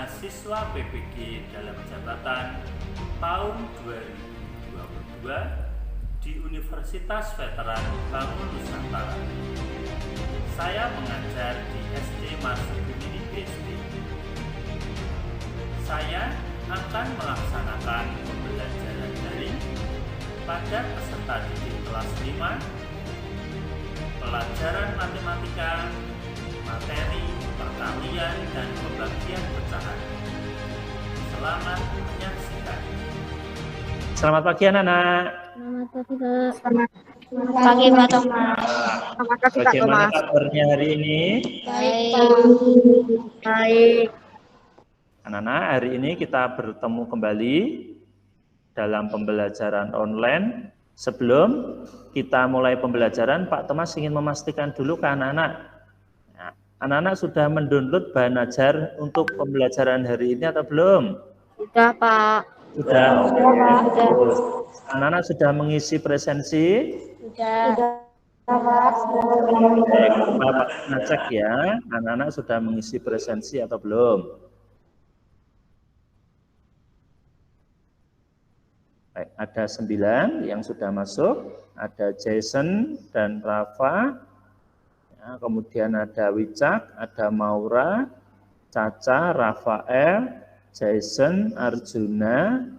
mahasiswa PPG dalam jabatan tahun 2022 di Universitas Veteran Bangun Nusantara. Saya mengajar di SD Marsubini BSD. Saya akan melaksanakan pembelajaran daring pada peserta didik kelas 5, pelajaran matematika, materi perkalian dan pembagian pecahan. Selamat menyaksikan. Selamat pagi anak-anak. Selamat pagi, Pak. Selamat pagi, Pak Thomas. Selamat pagi, Pak Bagaimana Thomas. kabarnya hari ini? Baik. Anak-anak, hari ini kita bertemu kembali dalam pembelajaran online. Sebelum kita mulai pembelajaran, Pak Thomas ingin memastikan dulu ke anak-anak. Anak-anak sudah mendownload bahan ajar untuk pembelajaran hari ini atau belum? Sudah, Pak. Sudah. Sudah. Anak-anak sudah mengisi presensi? Sudah. Baik, Bapak ngecek ya, anak-anak sudah mengisi presensi atau belum? Baik, ada 9 yang sudah masuk, ada Jason dan Rafa, ya, kemudian ada Wicak, ada Maura, Caca, Rafael, Jason, Arjuna.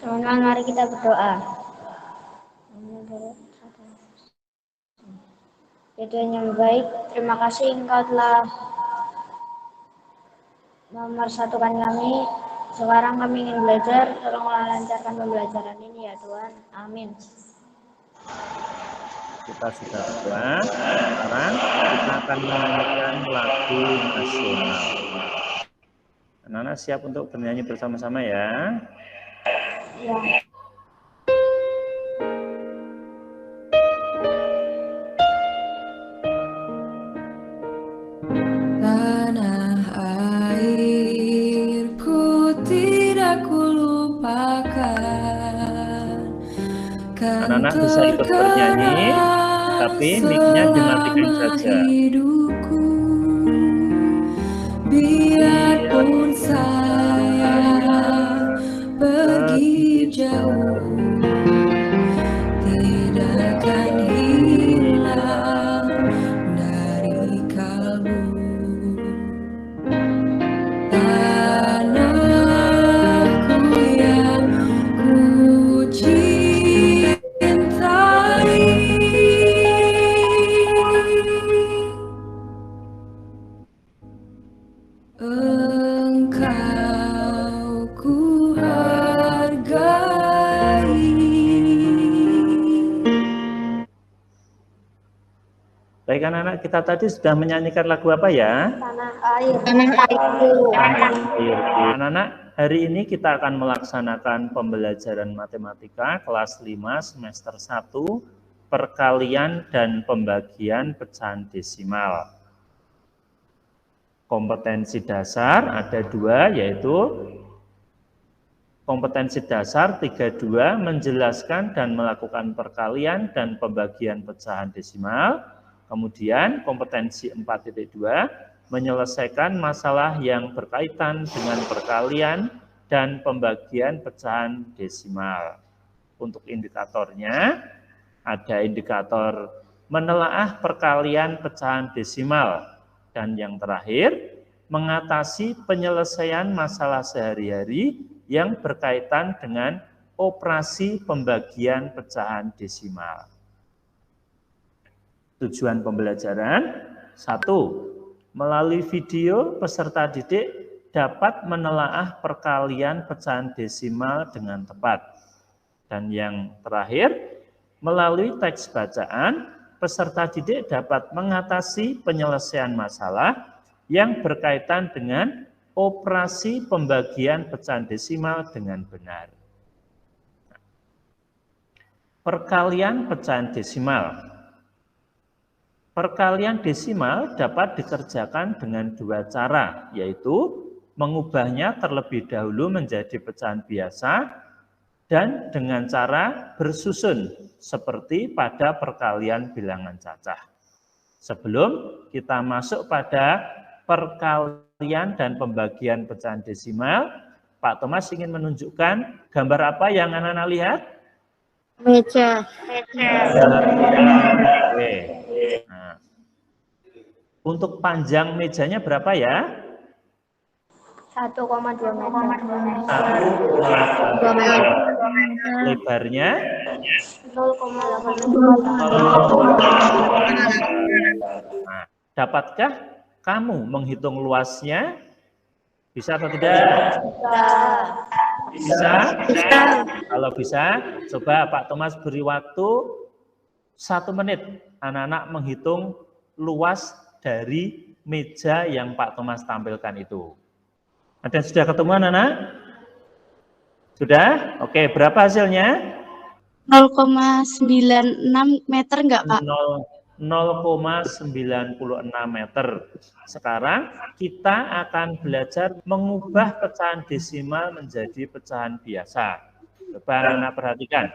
Teman-teman, mari kita berdoa. Tuhan yang baik, terima kasih Engkau telah memersatukan kami. Sekarang kami ingin belajar, tolonglah lancarkan pembelajaran ini ya Tuhan. Amin. Kita sudah berdoa. Sekarang kita akan menyanyikan lagu nasional. Anak-anak siap untuk bernyanyi bersama-sama ya? Ya. Tanah airku tidak kulupakan. Anak-anak bisa ikut bernyanyi, tapi mic-nya dimatikan saja. Hidupku, biarpun saya pergi jauh, tidak akan hilang dari kalbu. Tanahku yang ku cintai, Engkau ku hargai. Baik anak-anak, kita tadi sudah menyanyikan lagu apa ya? Tanah air. Tanah airku. Anak-anak, hari ini kita akan melaksanakan pembelajaran matematika kelas 5 semester 1, perkalian dan pembagian pecahan desimal. Kompetensi dasar ada 2, yaitu kompetensi dasar 32 menjelaskan dan melakukan perkalian dan pembagian pecahan desimal. Kemudian kompetensi 4.2 menyelesaikan masalah yang berkaitan dengan perkalian dan pembagian pecahan desimal. Untuk indikatornya ada indikator menelaah perkalian pecahan desimal. Dan yang terakhir, mengatasi penyelesaian masalah sehari-hari yang berkaitan dengan operasi pembagian pecahan desimal. Tujuan pembelajaran, 1. Melalui video, peserta didik dapat menelaah perkalian pecahan desimal dengan tepat. Dan yang terakhir, melalui teks bacaan, peserta didik dapat mengatasi penyelesaian masalah yang berkaitan dengan operasi pembagian pecahan desimal dengan benar. Perkalian pecahan desimal. Perkalian desimal dapat dikerjakan dengan 2 cara, yaitu mengubahnya terlebih dahulu menjadi pecahan biasa dan dengan cara bersusun, seperti pada perkalian bilangan cacah. Sebelum kita masuk pada perkalian dan pembagian pecahan desimal. Pak Thomas ingin menunjukkan gambar apa yang anak-anak lihat? Meja. Oke. Nah, untuk panjang mejanya berapa ya? 1,2 meter. 1,2 meter. Lebarnya 0,8 Nah, dapatkah kamu menghitung luasnya? Bisa atau tidak? Bisa? Kalau bisa, coba Pak Thomas beri waktu 1 menit. Anak-anak menghitung luas dari meja yang Pak Thomas tampilkan itu. Ada yang sudah ketemu anak-anak? Sudah? Oke, berapa hasilnya? 0,96 meter enggak, Pak? 0,96 meter. Sekarang kita akan belajar mengubah pecahan desimal menjadi pecahan biasa. Coba anak-anak perhatikan.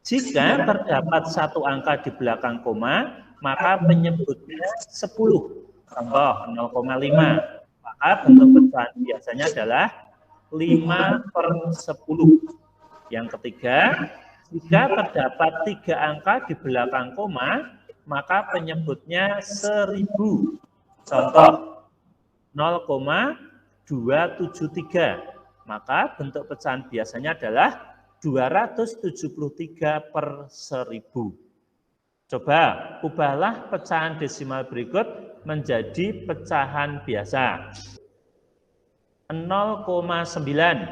Jika terdapat satu angka di belakang koma, maka penyebutnya 10. Contoh 0,5. Maka bentuk pecahan biasanya adalah 5/10. Yang ketiga, jika terdapat 3 angka di belakang koma, maka penyebutnya 1000. Contoh 0,273. Maka bentuk pecahan biasanya adalah 273/1000. Coba ubahlah pecahan desimal berikut menjadi pecahan biasa. 0,9.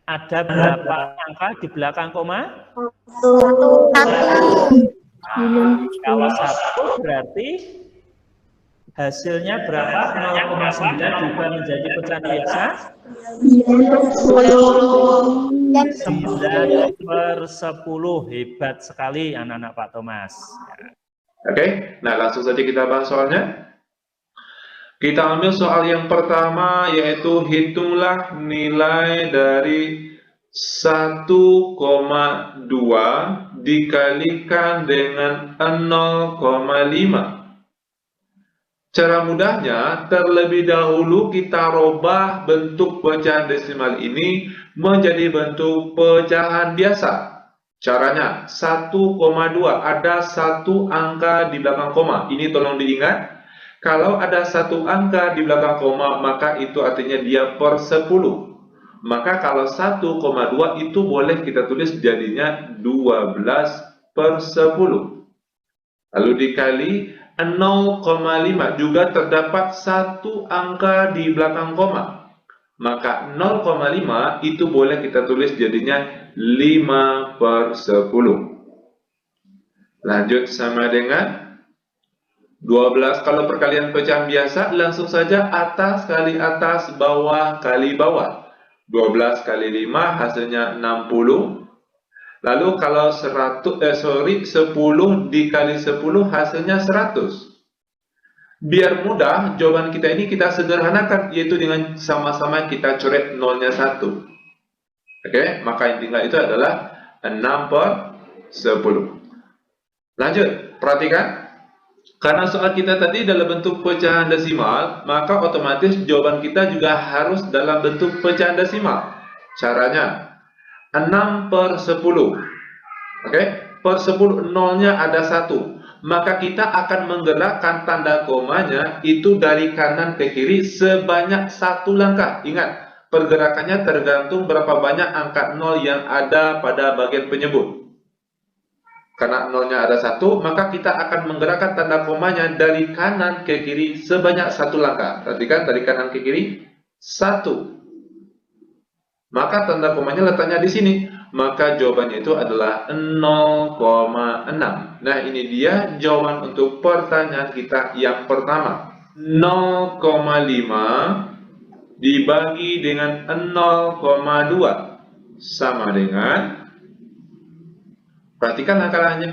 Ada berapa angka di belakang koma? 1. Kalau 1 berarti hasilnya berapa? 0,9 diubah menjadi pecahan biasa? 9/10. Hebat sekali anak-anak Pak Thomas. Oke, nah langsung saja kita bahas soalnya. Kita ambil soal yang pertama, yaitu hitunglah nilai dari 1,2 dikalikan dengan 0,5. Cara mudahnya, terlebih dahulu kita robah bentuk pecahan desimal ini menjadi bentuk pecahan biasa. Caranya, 1,2 ada satu angka di belakang koma. Ini tolong diingat. Kalau ada satu angka di belakang koma, maka itu artinya dia per 10. Maka kalau 1,2 itu boleh kita tulis jadinya 12/10. Lalu dikali 0,5, juga terdapat satu angka di belakang koma. Maka 0,5 itu boleh kita tulis jadinya 5/10. Lanjut sama dengan 12. Kalau perkalian pecahan biasa, langsung saja atas kali atas, bawah kali bawah. 12 kali 5 hasilnya 60. Lalu kalau 10 dikali 10 hasilnya 100. Biar mudah, jawaban kita ini kita sederhanakan, yaitu dengan sama-sama kita coret nolnya 1. Oke, maka intinya itu adalah 6/10. Lanjut, perhatikan. Karena soal kita tadi dalam bentuk pecahan desimal, maka otomatis jawaban kita juga harus dalam bentuk pecahan desimal. Caranya 6/10. Oke, per 10 nolnya ada 1. Maka kita akan menggerakkan tanda komanya itu dari kanan ke kiri sebanyak 1 langkah. Ingat, pergerakannya tergantung berapa banyak angka 0 yang ada pada bagian penyebut. Karena nolnya ada 1, maka kita akan menggerakkan tanda komanya dari kanan ke kiri sebanyak 1 langkah. Perhatikan, dari kanan ke kiri 1. Maka tanda komanya letaknya di sini. Maka jawabannya itu adalah 0,6. Nah, ini dia jawaban untuk pertanyaan kita yang pertama. 0,5 dibagi dengan 0,2 sama dengan, perhatikan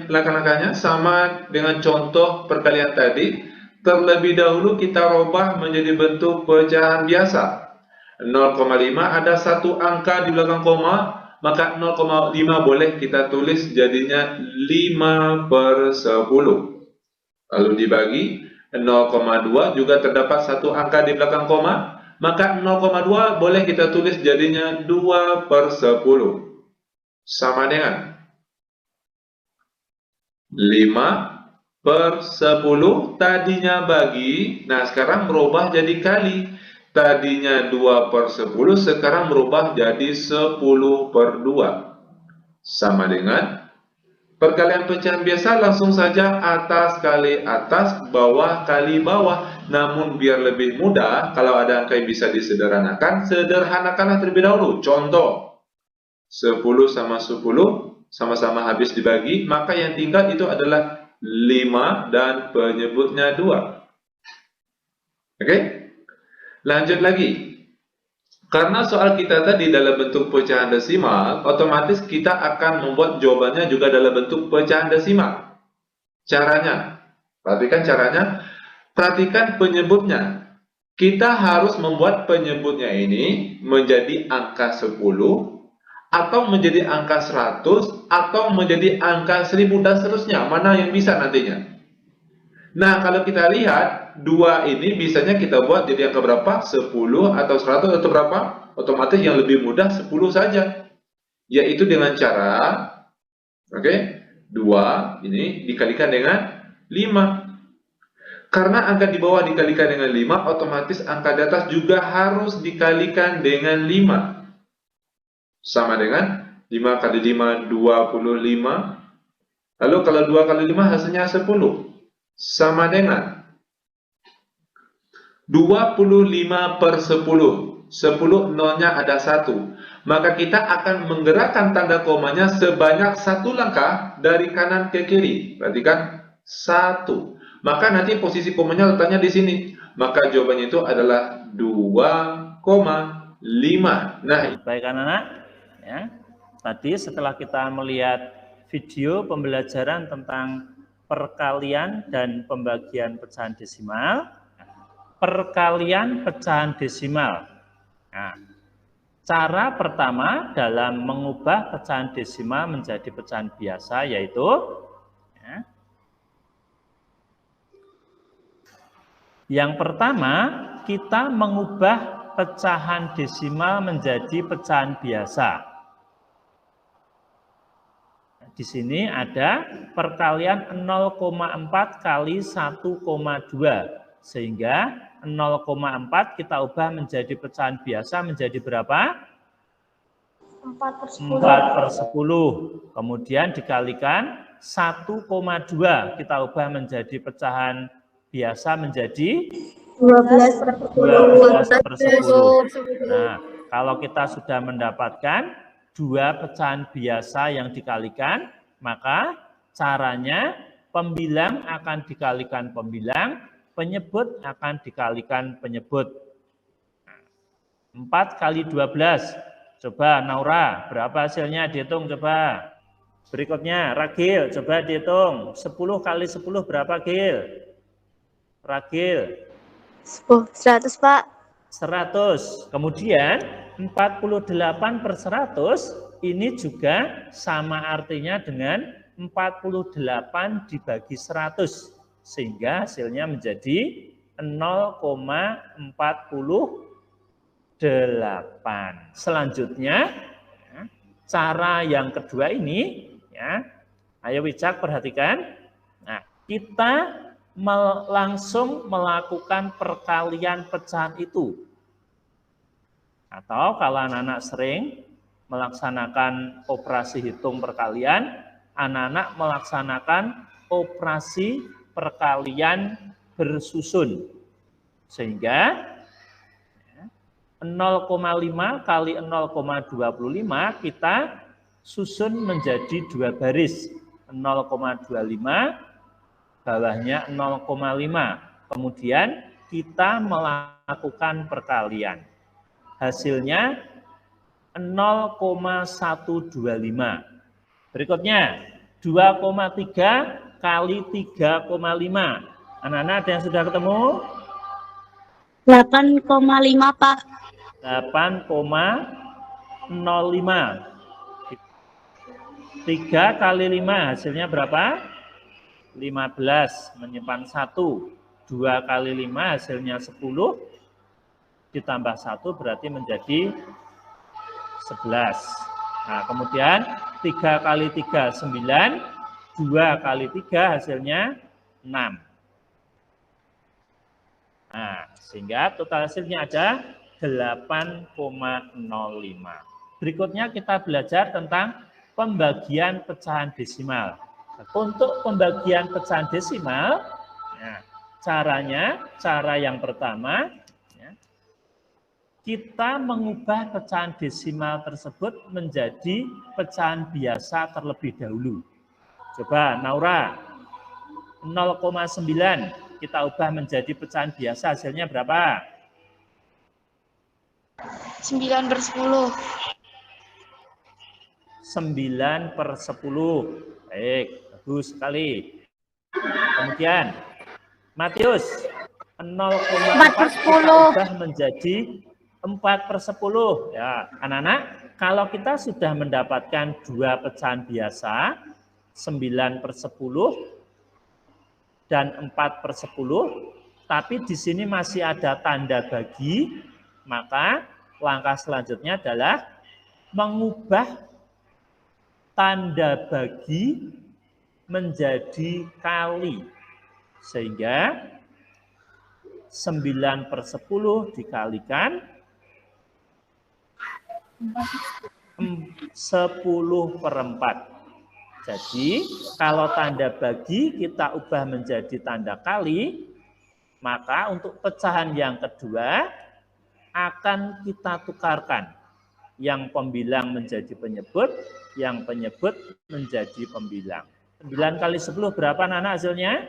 langkah-langkahnya sama dengan contoh perkalian tadi. Terlebih dahulu kita robah menjadi bentuk pecahan biasa. 0,5 ada satu angka di belakang koma, maka 0,5 boleh kita tulis jadinya 5/10. Lalu dibagi 0,2 juga terdapat satu angka di belakang koma, maka 0,2 boleh kita tulis jadinya 2/10. Sama dengan 5/10 tadinya bagi, nah sekarang berubah jadi kali. Tadinya 2/10, sekarang berubah jadi 10/2. Sama dengan perkalian pecahan biasa, langsung saja atas kali atas, bawah kali bawah. Namun biar lebih mudah, kalau ada angka yang bisa disederhanakan, sederhanakanlah terlebih dahulu. Contoh, 10 sama 10 sama-sama habis dibagi, maka yang tinggal itu adalah 5 dan penyebutnya 2. Oke? Lanjut lagi. Karena soal kita tadi dalam bentuk pecahan desimal, otomatis kita akan membuat jawabannya juga dalam bentuk pecahan desimal. Caranya, perhatikan caranya, perhatikan penyebutnya. Kita harus membuat penyebutnya ini menjadi angka 10, atau menjadi angka 100, atau menjadi angka 1000, dan seterusnya. Mana yang bisa nantinya? Nah, kalau kita lihat, 2 ini bisanya kita buat jadi angka berapa? 10 atau 100 atau berapa? Otomatis yang lebih mudah 10 saja. Yaitu dengan cara, oke, 2 ini dikalikan dengan 5. Karena angka di bawah dikalikan dengan 5, otomatis angka di atas juga harus dikalikan dengan 5. Sama dengan 5 kali 5, 25. Lalu kalau 2 kali 5 hasilnya 10. Sama dengan 25/10. 10 nolnya ada 1. Maka kita akan menggerakkan tanda komanya sebanyak 1 langkah dari kanan ke kiri. Perhatikan, 1. Maka nanti posisi komanya letaknya di sini. Maka jawabannya itu adalah 2,5. Nah, Baik anak-anak, ya. Tadi setelah kita melihat video pembelajaran tentang perkalian dan pembagian pecahan desimal, perkalian pecahan desimal. Nah, cara pertama dalam mengubah pecahan desimal menjadi pecahan biasa yaitu, ya, yang pertama kita mengubah pecahan desimal menjadi pecahan biasa. Di sini ada perkalian 0,4 kali 1,2. Sehingga 0,4 kita ubah menjadi pecahan biasa menjadi berapa? 4/10. 4/10. Kemudian dikalikan 1,2. Kita ubah menjadi pecahan biasa menjadi 12/10. Nah, kalau kita sudah mendapatkan 2 pecahan biasa yang dikalikan, maka caranya pembilang akan dikalikan pembilang, penyebut akan dikalikan penyebut. 4 kali 12. Coba Naura, berapa hasilnya? Dihitung coba. Berikutnya, Ragil, coba dihitung. 10 kali 10 berapa, Gil? Ragil. 100, Pak. 100. Kemudian 48/100 ini juga sama artinya dengan 48 dibagi 100. Sehingga hasilnya menjadi 0,48. Selanjutnya, ya, cara yang kedua ini, ya, ayo Wicak perhatikan. Nah, kita langsung melakukan perkalian pecahan itu. Atau kalau anak-anak sering melaksanakan operasi hitung perkalian, anak-anak melaksanakan operasi perkalian bersusun. Sehingga 0,5 kali 0,25 kita susun menjadi 2 baris. 0,25 bawahnya 0,5. Kemudian kita melakukan perkalian. Hasilnya 0,125. Berikutnya 2,3 kali 3,5. Anak-anak ada yang sudah ketemu? 8,5, Pak. 8,05. 3 kali 5 hasilnya berapa? 15, menyimpan 1. 2 kali 5 hasilnya 10, ditambah 1 berarti menjadi 11. Nah, kemudian 3 kali 3, 9, 2 kali 3 hasilnya 6. Nah, sehingga total hasilnya ada 8,05. Berikutnya kita belajar tentang pembagian pecahan desimal. Untuk pembagian pecahan desimal, nah, cara yang pertama, ya, kita mengubah pecahan desimal tersebut menjadi pecahan biasa terlebih dahulu. Coba Naura, 0,9 kita ubah menjadi pecahan biasa, hasilnya berapa? 9/10. 9/10. Baik, bagus sekali. Kemudian, Matius, 0,4 kita ubah menjadi 4/10. Ya, anak-anak, kalau kita sudah mendapatkan 2 pecahan biasa, 9/10 dan 4/10, tapi di sini masih ada tanda bagi, maka langkah selanjutnya adalah mengubah tanda bagi menjadi kali. Sehingga 9/10 dikalikan 10/4. Jadi, kalau tanda bagi kita ubah menjadi tanda kali, maka untuk pecahan yang kedua akan kita tukarkan. Yang pembilang menjadi penyebut, yang penyebut menjadi pembilang. 9 kali 10 berapa anak hasilnya?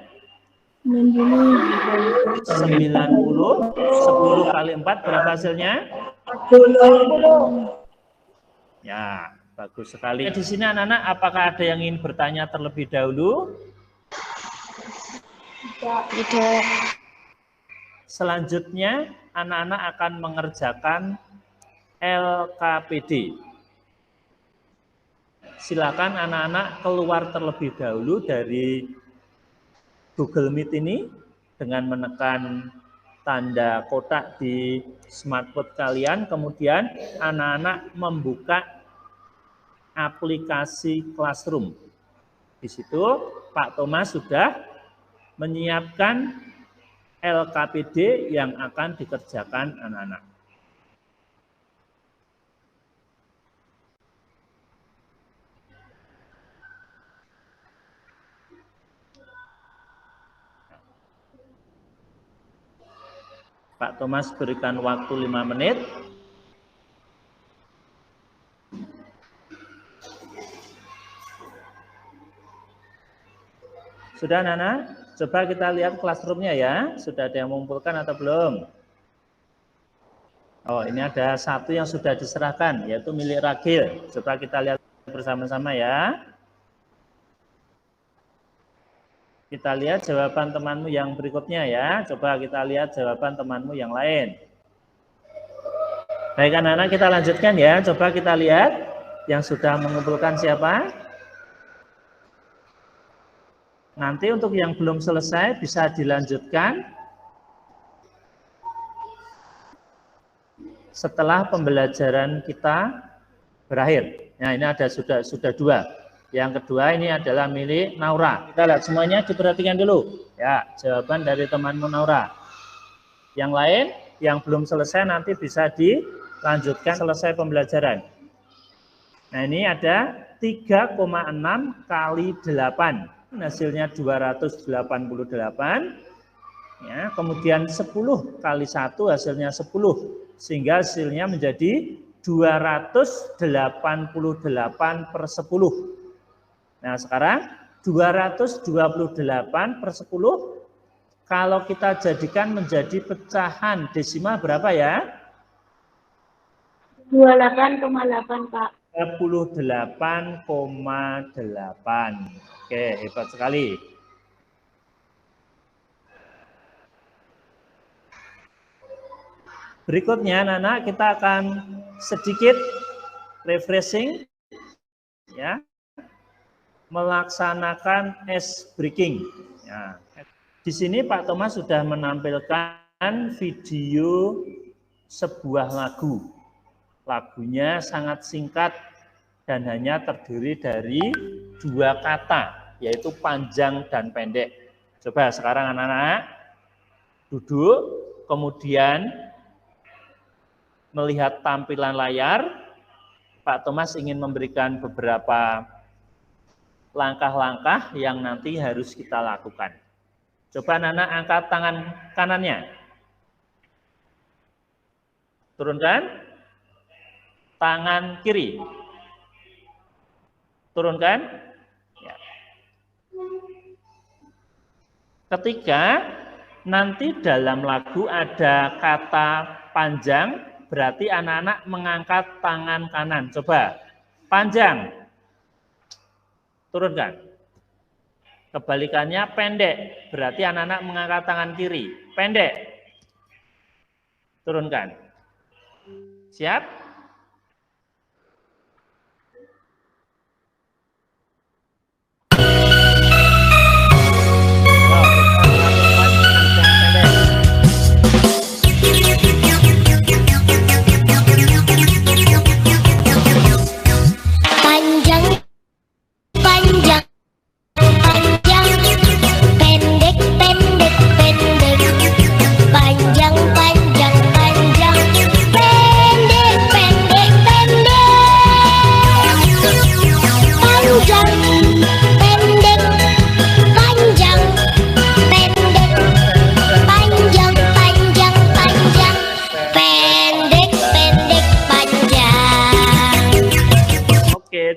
90. 10 kali 4 berapa hasilnya? 10. Ya, bagus sekali. Di sini anak-anak, apakah ada yang ingin bertanya terlebih dahulu? Tidak. Selanjutnya, anak-anak akan mengerjakan LKPD. Silakan anak-anak keluar terlebih dahulu dari Google Meet ini dengan menekan tanda kotak di smartphone kalian, kemudian anak-anak membuka aplikasi Classroom. Di situ Pak Thomas sudah menyiapkan LKPD yang akan dikerjakan anak-anak. Pak Thomas berikan waktu 5 menit. Sudah, Nana? Coba kita lihat classroom-nya ya. Sudah ada yang mengumpulkan atau belum? Oh, ini ada satu yang sudah diserahkan, yaitu milik Ragil. Coba kita lihat bersama-sama ya. Kita lihat jawaban temanmu yang berikutnya ya. Coba kita lihat jawaban temanmu yang lain. Baik anak-anak, kita lanjutkan ya. Coba kita lihat yang sudah mengumpulkan siapa. Nanti untuk yang belum selesai bisa dilanjutkan setelah pembelajaran kita berakhir. Nah, ini ada sudah 2. Yang kedua ini adalah milik Naura. Kita lihat semuanya, diperhatikan dulu. Ya, jawaban dari temanmu Naura. Yang lain yang belum selesai nanti bisa dilanjutkan selesai pembelajaran. Nah, ini ada 3,6 kali 8. Hasilnya 288. Ya, kemudian 10 kali 1 hasilnya 10. Sehingga hasilnya menjadi 288/10. Nah, sekarang 228/10 kalau kita jadikan menjadi pecahan desimal berapa ya? 28,8, Pak. 28,8. Oke, hebat sekali. Berikutnya, Nana, kita akan sedikit refreshing ya. Melaksanakan ice breaking. Ya. di sini Pak Thomas sudah menampilkan video sebuah lagu. Lagunya sangat singkat dan hanya terdiri dari 2 kata, yaitu panjang dan pendek. Coba sekarang anak-anak duduk, kemudian melihat tampilan layar. Pak Thomas ingin memberikan beberapa langkah-langkah yang nanti harus kita lakukan. Coba anak-anak angkat tangan kanannya. Turunkan. Tangan kiri. Turunkan. Ya. Ketika nanti dalam lagu ada kata panjang, berarti anak-anak mengangkat tangan kanan. Coba, panjang. Turunkan. Kebalikannya pendek, berarti anak-anak mengangkat tangan kiri. Pendek. Turunkan. Siap?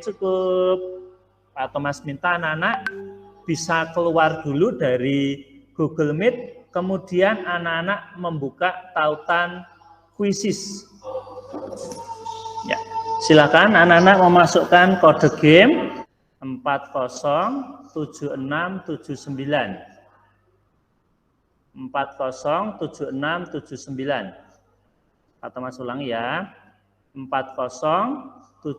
Cukup. Pak Thomas minta anak-anak bisa keluar dulu dari Google Meet, kemudian anak-anak membuka tautan quizzes. Ya, silakan anak-anak memasukkan kode game 407679. 407679. Pak Thomas ulangi ya. 407679.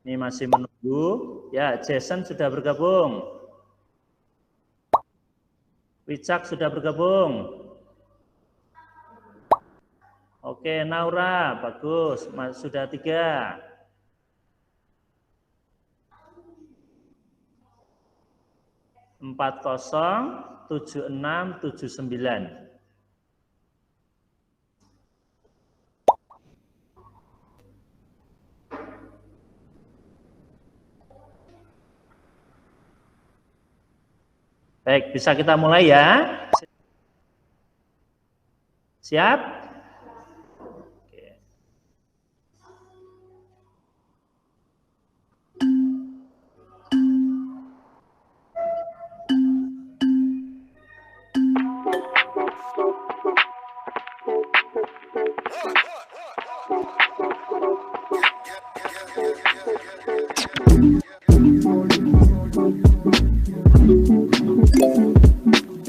Ini masih menunggu. Ya, Jason sudah bergabung. Wicak sudah bergabung. Oke, Naura, bagus. Sudah 3. Empat 407679. Baik, bisa kita mulai ya. Siap? Oke.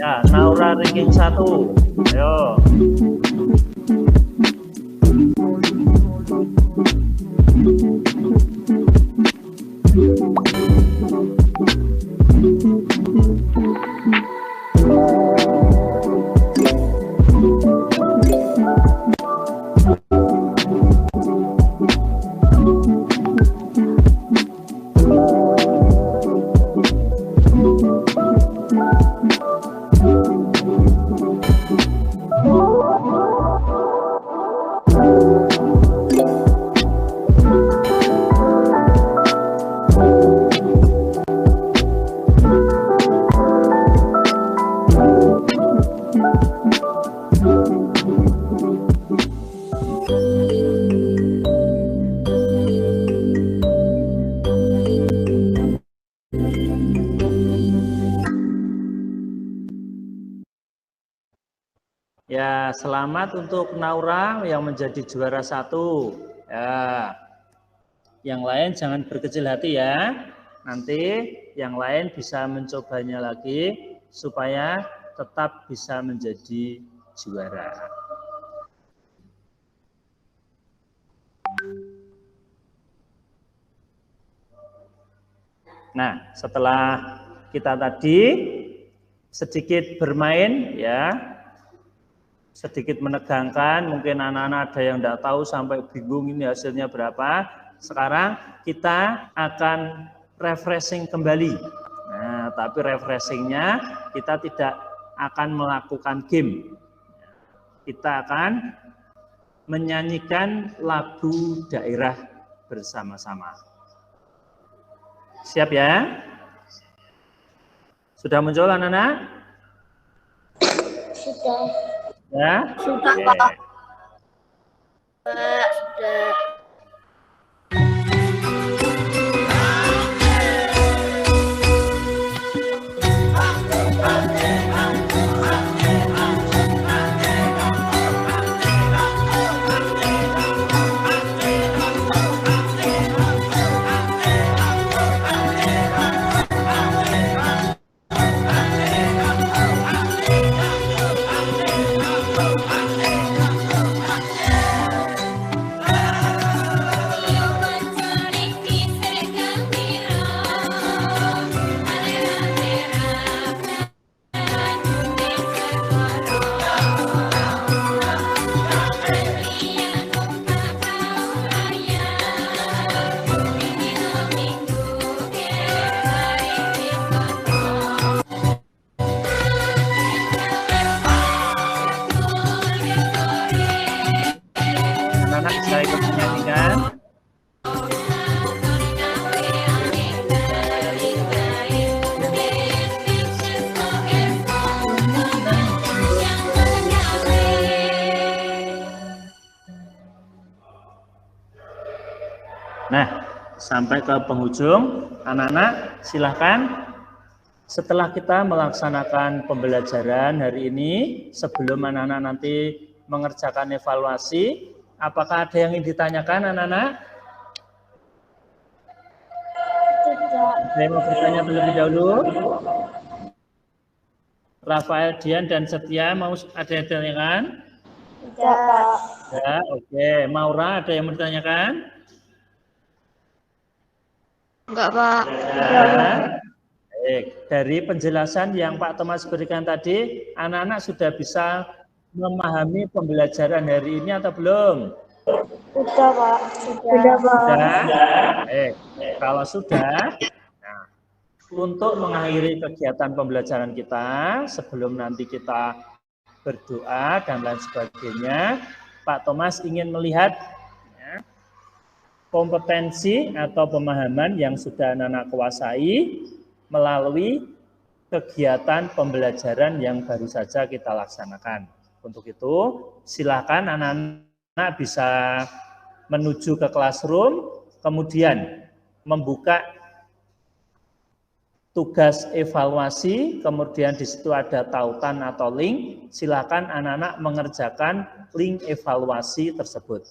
Ya, Naura ranking 1. Ayo. Ya, selamat untuk Naura yang menjadi juara 1. Ya, yang lain jangan berkecil hati ya. Nanti yang lain bisa mencobanya lagi supaya tetap bisa menjadi juara. Nah, setelah kita tadi sedikit bermain ya, sedikit menegangkan, mungkin anak-anak ada yang tidak tahu sampai bingung ini hasilnya berapa. Sekarang kita akan refreshing kembali. Nah, tapi refreshingnya kita tidak akan melakukan game. Kita akan menyanyikan lagu daerah bersama-sama. Siap ya? Sudah muncul anak-anak? Sudah. Ya? Sudah, Oke. Pak. Sudah. Anak-anak bisa ikut menyanyikan. Nah, sampai ke penghujung, anak-anak silahkan setelah kita melaksanakan pembelajaran hari ini, sebelum anak-anak nanti mengerjakan evaluasi, apakah ada yang ingin ditanyakan anak-anak? Tidak. Saya mau bertanya terlebih dahulu. Rafael, Dian, dan Setia mau ada yang ditanyakan? Tidak, Pak. Ya, oke. Maura, ada yang mau ditanyakan? Enggak, Pak. Ya. Baik. Dari penjelasan yang Pak Thomas berikan tadi, anak-anak sudah bisa memahami pembelajaran hari ini atau belum? Sudah, Pak. Sudah, Pak. Sudah? Kalau sudah, nah, untuk mengakhiri kegiatan pembelajaran kita, sebelum nanti kita berdoa dan lain sebagainya, Pak Thomas ingin melihat ya, kompetensi atau pemahaman yang sudah anak-anak kuasai melalui kegiatan pembelajaran yang baru saja kita laksanakan. Untuk itu, silakan anak-anak bisa menuju ke classroom, kemudian membuka tugas evaluasi, kemudian di situ ada tautan atau link, silakan anak-anak mengerjakan link evaluasi tersebut.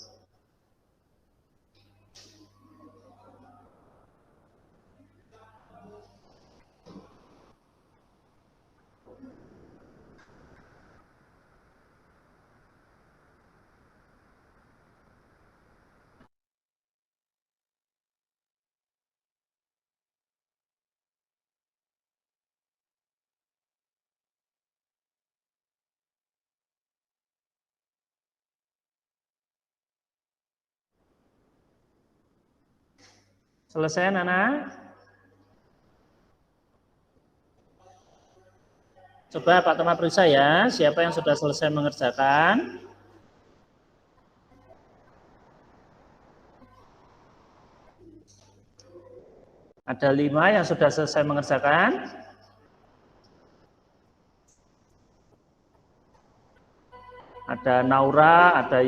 Selesai, anak-anak? Coba Pak Thomas periksa ya, siapa yang sudah selesai mengerjakan? Ada 5 yang sudah selesai mengerjakan. Ada Naura, ada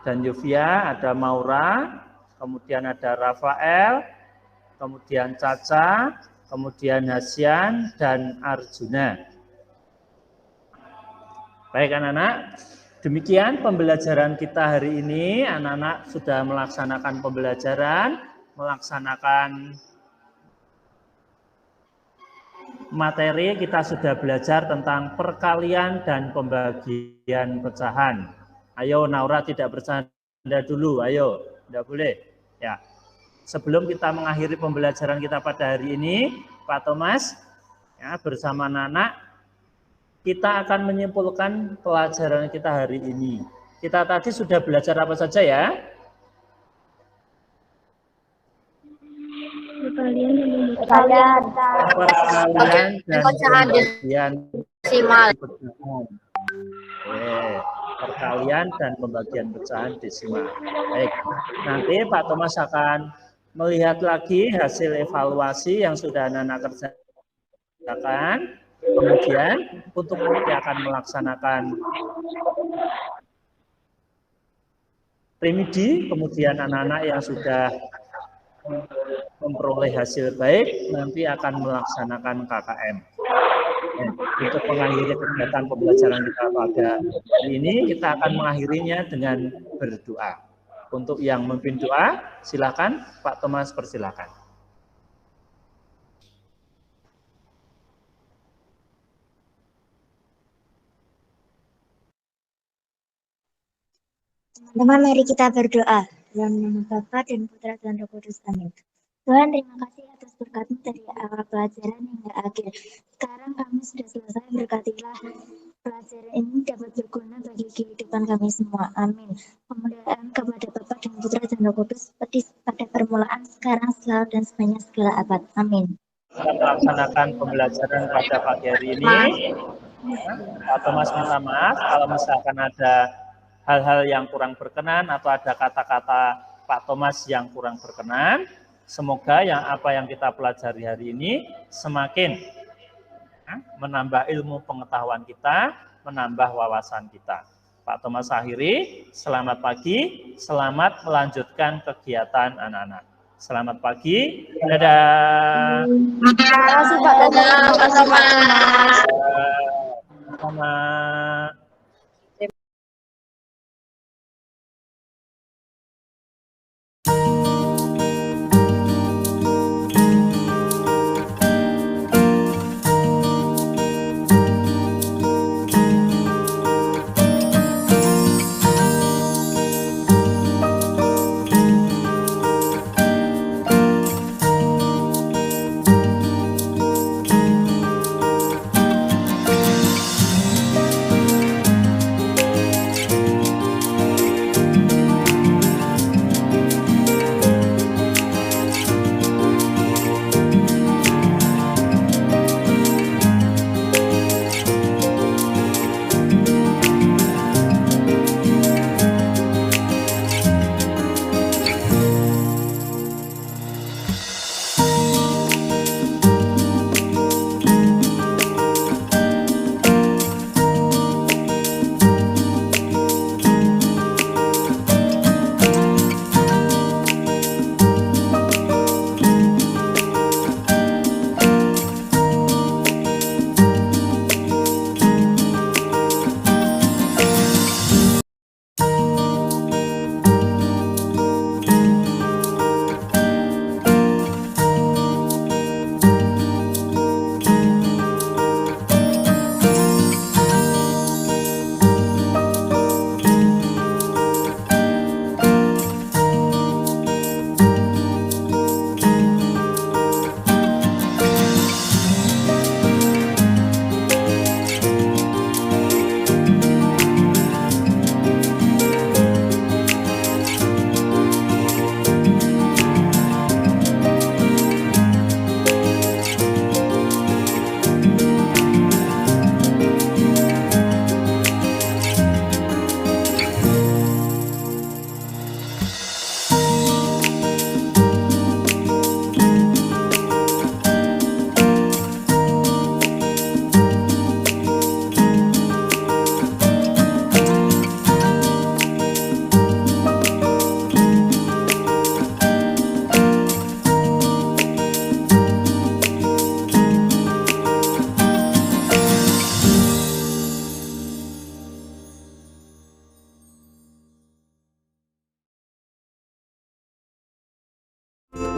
dan Yovia, ada Maura, kemudian ada Rafael, kemudian Caca, kemudian Hasyan, dan Arjuna. Baik anak-anak, demikian pembelajaran kita hari ini. Anak-anak sudah melaksanakan pembelajaran, melaksanakan materi, kita sudah belajar tentang perkalian dan pembagian pecahan. Ayo Naura tidak bercanda dulu, ayo, tidak boleh. Ya, sebelum kita mengakhiri pembelajaran kita pada hari ini, Pak Thomas, Ya, bersama anak-anak kita akan menyimpulkan pelajaran kita hari ini. Kita tadi sudah belajar apa saja ya? Perkalian. Perkalian dan pembagian Desimal. pecahan. Perkalian dan pembagian pecahan desimal. Baik, nanti Pak Thomas akan melihat lagi hasil evaluasi yang sudah anak-anak kerjakan. Kemudian untuk nanti akan melaksanakan remedi, kemudian anak-anak yang sudah memperoleh hasil baik nanti akan melaksanakan KKM. Untuk mengakhiri kegiatan pembelajaran kita pada hari ini, kita akan mengakhirinya dengan berdoa. Untuk yang memimpin doa, silakan Pak Thomas, persilakan. Teman-teman, mari kita berdoa. Dalam nama Bapa dan Putra dan Roh Kudus. Amin. Tuhan, terima kasih atas berkat-Mu dari awal pelajaran hingga akhir. Sekarang kami sudah selesai, berkatilah pelajaran ini dapat berguna bagi kehidupan kami semua. Amin. Kemuliaan kepada Bapa dan Putra dan Roh Kudus seperti pada permulaan, sekarang, selalu, dan sepanjang segala abad. Amin. Kita melaksanakan pembelajaran pada pagi hari ini. Pak Thomas minta maaf kalau misalkan ada hal-hal yang kurang berkenan atau ada kata-kata Pak Thomas yang kurang berkenan. Semoga apa yang kita pelajari hari ini semakin menambah ilmu pengetahuan kita, menambah wawasan kita. Pak Thomas akhiri, selamat pagi, selamat melanjutkan kegiatan anak-anak. Selamat pagi, dadah. Terima kasih Pak Dadah. Terima kasih Pak Thomas. Sama.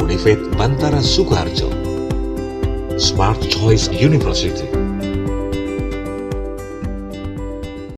Univet Bantara Sukoharjo, Smart Choice University.